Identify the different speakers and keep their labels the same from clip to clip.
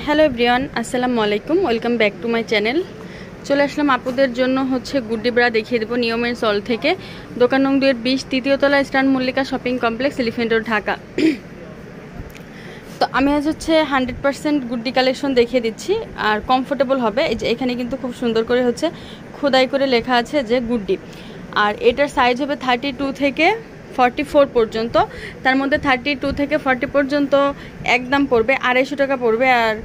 Speaker 1: Hello everyone, আসসালামু আলাইকুম। Welcome back to my channel. চলে আসলাম আপুদের জন্য গুড্ডি ব্রা দেখিয়ে দেবো নিয়মের সল থেকে। দোকান নং 2-20, তৃতীয় তলা, eastern Mallika shopping complex, elephant road, Dhaka. তো আমি আজ 100% গুড্ডি কালেকশন দেখিয়ে দিচ্ছি আর কমফোর্টেবল হবে। এই যে এখানে কিন্তু খুব সুন্দর করে খোদাই করে লেখা আছে যে গুড্ডি, আর এটার সাইজ হবে 32 থেকে 44 পর্যন্ত। তার মধ্যে 32 থেকে 40 পর্যন্ত একদম পড়বে 250 টাকা পড়বে, আর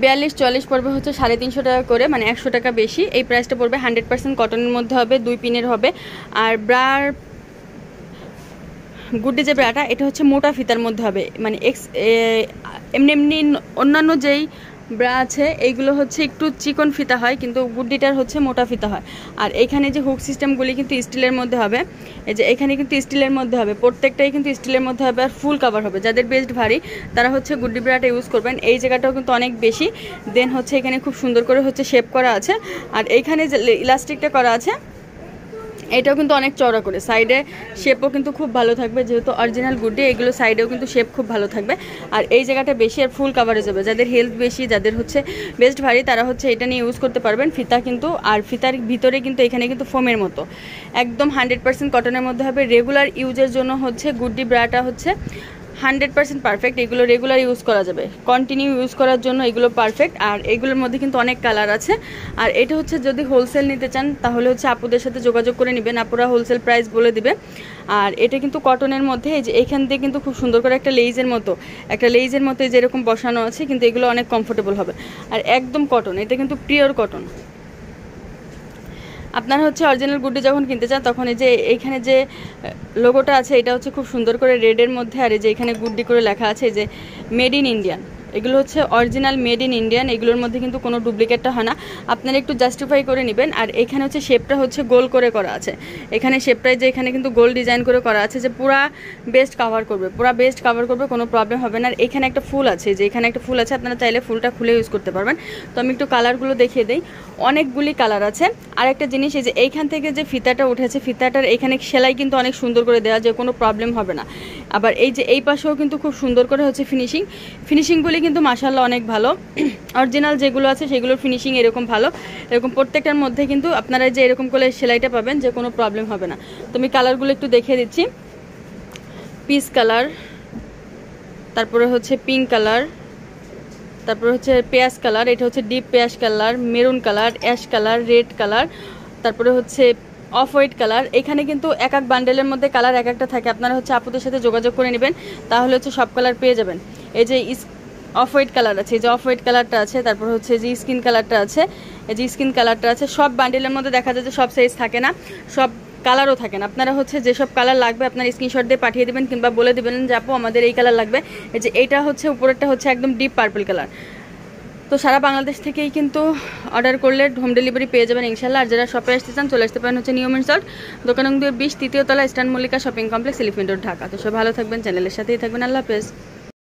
Speaker 1: 42-44 পড়বে 350 টাকা করে, মানে 100 টাকা বেশি। এই প্রাইসটা পড়বে। 100% কটনের মধ্যে হবে, 2 পিনের হবে। আর ব্রার গুড্ডি যে ব্রাটা, এটা মোটা ফিতার মধ্যে হবে, মানে এমনি অন্যান্য যেই ব্রা আছে এইগুলো একটু চিকন ফিতা হয়, কিন্তু গুড্ডিটার মোটা ফিতা হয়। আর এইখানে যে হুক সিস্টেমগুলি কিন্তু স্টিলের মধ্যে হবে। এই যে এখানে কিন্তু স্টিলের মধ্যে হবে, প্রত্যেকটাই কিন্তু স্টিলের মধ্যে হবে, আর ফুল কাভার হবে। যাদের বেস্ট ভারী তারা গুড্ডি ব্রাটা ইউজ করবেন। এই জায়গাটাও কিন্তু অনেক বেশি। দেন এখানে খুব সুন্দর করে শেপ করা আছে, আর এইখানে যে ইলাস্টিকটা করা আছে এটাও কিন্তু অনেক চওড়া করে। সাইডে শেপও কিন্তু খুব ভালো থাকবে, যেহেতু অরিজিনাল গুড্ডি, এগুলো সাইডেও কিন্তু শেপ খুব ভালো থাকবে। আর এই জায়গাটা বেশি আর ফুল কাভারেজ হবে। যাদের হেলথ বেশি, যাদের বেস্ট ভারী, তারা এটা নিয়ে ইউজ করতে পারবেন। ফিতা কিন্তু, আর ফিতার ভিতরে কিন্তু এখানে কিন্তু ফোমের মতো একদম 100% কটনের মধ্যে হবে। রেগুলার ইউজের জন্য গুড্ডি ব্রাটা 100% পারফেক্ট। এগুলো রেগুলার ইউজ করা যাবে, কন্টিনিউ ইউজ করার জন্য এগুলো পারফেক্ট। আর এগুলোর মধ্যে কিন্তু অনেক কালার আছে। আর এটা যদি হোলসেল নিতে চান তাহলে আপুদের সাথে যোগাযোগ করে নেবেন, আপুরা হোলসেল প্রাইস বলে দিবে। আর এটা কিন্তু কটনের মধ্যে, এই যে এখান দিয়ে কিন্তু খুব সুন্দর করে একটা লেইজের মতো যেরকম বসানো আছে, কিন্তু এগুলো অনেক কমফোর্টেবল হবে। আর একদম কটন, এটা কিন্তু পিওর কটন। আপনারা অরিজিনাল গুড্ডি যখন কিনতে চান তখন এই যে এইখানে যে লোগোটা আছে এটা খুব সুন্দর করে রেডের মধ্যে, আর এই যে এখানে গুড্ডি করে লেখা আছে যে মেড ইন ইন্ডিয়ান। এগুলো অরিজিনাল মেড ইন ইন্ডিয়ান, এগুলোর মধ্যে কিন্তু কোনো ডুপ্লিকেটটা হয় না। আপনারা একটু জাস্টিফাই করে নেবেন। আর এখানে শেপটা গোল করে করা আছে। এখানে শেপটাই যে এখানে কিন্তু গোল ডিজাইন করে করা আছে, যে পুরা বেস্ট কাভার করবে, কোনো প্রবলেম হবে না। আর এখানে একটা ফুল আছে, যে এখানে একটা ফুল আছে, আপনারা চাইলে ফুলটা খুলে ইউজ করতে পারবেন। তো আমি একটু কালারগুলো দেখিয়ে দিই, অনেকগুলি কালার আছে। আর একটা জিনিস, এই যে এইখান থেকে যে ফিতাটা উঠেছে, ফিতাটার এখানে সেলাই কিন্তু অনেক সুন্দর করে দেওয়া, যে কোনো প্রবলেম হবে না। আবার এই যে এই পাশেও কিন্তু খুব সুন্দর করে ফিনিশিংগুলি কিন্তু মাশাআল্লাহ অনেক ভালো। অরিজিনাল যেগুলো আছে সেগুলোর ফিনিশিং এরকম ভালো। এরকম প্রত্যেকটার মধ্যে কিন্তু আপনারা যে এরকম করে সেলাইটা পাবেন, যে কোনো প্রবলেম হবে না। তো আমি কালারগুলো একটু দেখিয়ে দিচ্ছি। পিচ কালার, তারপরে পিঙ্ক কালার, তারপরে পেঁয়াজ কালার, এটা ডিপ পেঁয়াজ colour, maroon colour, ash colour, red colour, তারপরে অফ হোয়াইট কালার। এখানে কিন্তু এক এক বান্ডেলের মধ্যে কালার এক একটা থাকে। আপনারা আপুদের সাথে যোগাযোগ করে নেবেন, তাহলে সব কালার পেয়ে যাবেন। এই যে অফ হোয়াইট কালার আছে, এই যে অফ হোয়াইট কালারটা আছে, তারপর যে স্কিন কালারটা আছে, এই যে স্কিন কালারটা আছে। সব বান্ডেলের মধ্যে দেখা যায় যে সব সাইজ থাকে না, সব কালারও থাকে না। আপনারা যেসব কালার লাগবে আপনার স্ক্রিনশট দিয়ে পাঠিয়ে দেবেন, কিংবা বলে দেবেন যে আপু আমাদের এই কালার লাগবে। এই যে এইটা উপরেরটা একদম ডিপ পার্পল কালার। তো সারা বাংলাদেশ থেকেই কিন্তু অর্ডার করলে হোম ডেলিভারি পেয়ে যাবেন ইনশাল্লাহ। আর যারা শপে আসতে চান চলে আসতে পারেন নিয়ম ইনসল্ট, দোকান নং 2-20, তৃতীয় তলা, eastern Mallika shopping complex, elephant road, Dhaka. তো সব ভালো থাকবেন, চ্যানেলের সাথেই থাকবেন। আল্লাহ হাফেজ।